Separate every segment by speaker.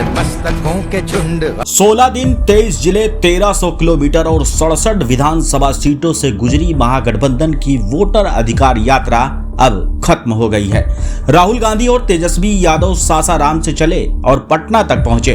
Speaker 1: मस्तकों के झुंड।
Speaker 2: 16 दिन 23 जिले 1300 किलोमीटर और 67 विधानसभा सीटों से गुजरी महागठबंधन की वोटर अधिकार यात्रा अब खत्म हो गई है। राहुल गांधी और तेजस्वी यादव सासाराम से चले और पटना तक पहुंचे।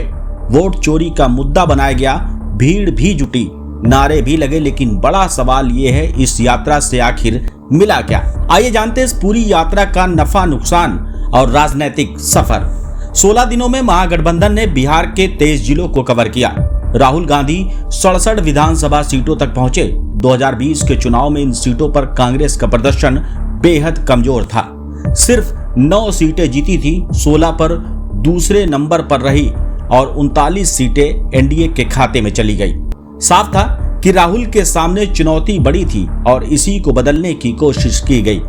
Speaker 2: वोट चोरी का मुद्दा बनाया गया, भीड़ भी जुटी, नारे भी लगे, लेकिन बड़ा सवाल ये है इस यात्रा से आखिर मिला क्या। आइए जानते हैं इस पूरी यात्रा का नफा नुकसान और राजनीतिक सफर। 16 दिनों में महागठबंधन ने बिहार के 23 जिलों को कवर किया। राहुल गांधी 67 विधानसभा सीटों तक पहुंचे। 2020 के चुनाव में इन सीटों पर कांग्रेस का प्रदर्शन बेहद कमजोर था। सिर्फ 9 सीटें जीती थी, 16 पर दूसरे नंबर पर रही और 39 सीटें एनडीए के खाते में चली गई। साफ था कि राहुल के सामने चुनौती बड़ी थी और इसी को बदलने की कोशिश की गई।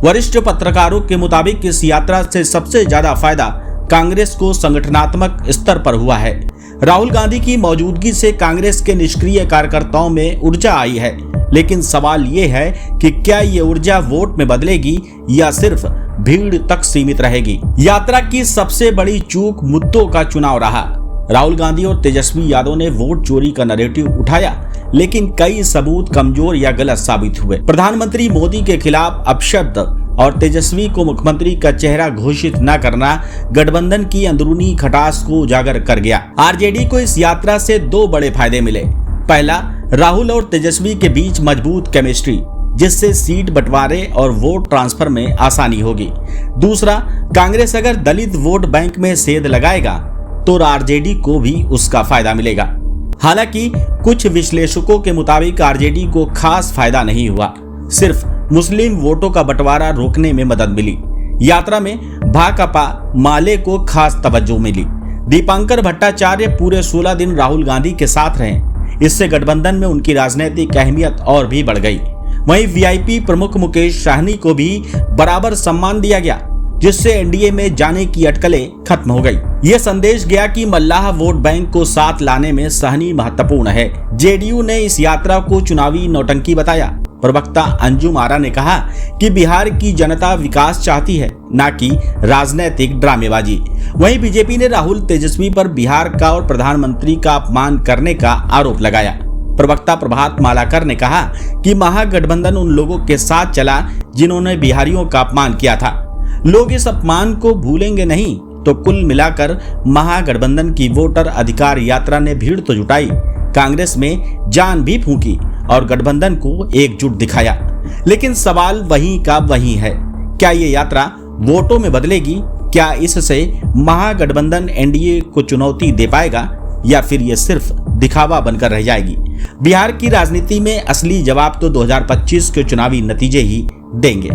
Speaker 2: वरिष्ठ पत्रकारों के मुताबिक इस यात्रा से सबसे ज्यादा फायदा कांग्रेस को संगठनात्मक स्तर पर हुआ है। राहुल गांधी की मौजूदगी से कांग्रेस के निष्क्रिय कार्यकर्ताओं में ऊर्जा आई है, लेकिन सवाल ये है कि क्या ये ऊर्जा वोट में बदलेगी या सिर्फ भीड़ तक सीमित रहेगी। यात्रा की सबसे बड़ी चूक मुद्दों का चुनाव रहा। राहुल गांधी और तेजस्वी यादव ने वोट चोरी का नैरेटिव उठाया, लेकिन कई सबूत कमजोर या गलत साबित हुए। प्रधानमंत्री मोदी के खिलाफ अपशब्द और तेजस्वी को मुख्यमंत्री का चेहरा घोषित न करना गठबंधन की अंदरूनी खटास को उजागर कर गया। आरजेडी को इस यात्रा से 2 बड़े फायदे मिले। पहला, राहुल और तेजस्वी के बीच मजबूत केमिस्ट्री, जिससे सीट बंटवारे और वोट ट्रांसफर में आसानी होगी। दूसरा, कांग्रेस अगर दलित वोट बैंक में सेंध लगाएगा तो आरजेडी को भी उसका फायदा मिलेगा। हालांकि कुछ विश्लेषकों के मुताबिक आरजेडी को खास फायदा नहीं हुआ, सिर्फ मुस्लिम वोटों का बंटवारा रोकने में मदद मिली। यात्रा में भाकपा माले को खास तवज्जो मिली। दीपांकर भट्टाचार्य पूरे 16 दिन राहुल गांधी के साथ रहे। इससे गठबंधन में उनकी राजनीतिक अहमियत और भी बढ़ गई। वहीं वीआईपी प्रमुख मुकेश साहनी को भी बराबर सम्मान दिया गया, जिससे एनडीए में जाने की अटकलें खत्म हो गई। यह संदेश गया कि मल्लाह वोट बैंक को साथ लाने में साहनी महत्वपूर्ण है। जेडीयू ने इस यात्रा को चुनावी नौटंकी बताया। प्रवक्ता अंजुम आरा ने कहा कि बिहार की जनता विकास चाहती है, न कि राजनीतिक ड्रामेबाजी। वहीं बीजेपी ने राहुल तेजस्वी पर बिहार का और प्रधानमंत्री का अपमान करने का आरोप लगाया। प्रवक्ता प्रभात मालाकर ने कहा कि महागठबंधन उन लोगों के साथ चला जिन्होंने बिहारियों का अपमान किया था। लोग इस अपमान को भूलेंगे नहीं। तो कुल मिलाकर महागठबंधन की वोटर अधिकार यात्रा ने भीड़ तो जुटाई, कांग्रेस में जान भी फूंकी और गठबंधन को एकजुट दिखाया। लेकिन सवाल वहीं का वहीं है, क्या ये यात्रा वोटों में बदलेगी? क्या इससे महागठबंधन एनडीए को चुनौती दे पाएगा या फिर ये सिर्फ दिखावा बनकर रह जाएगी? बिहार की राजनीति में असली जवाब तो 2025 के चुनावी नतीजे ही देंगे।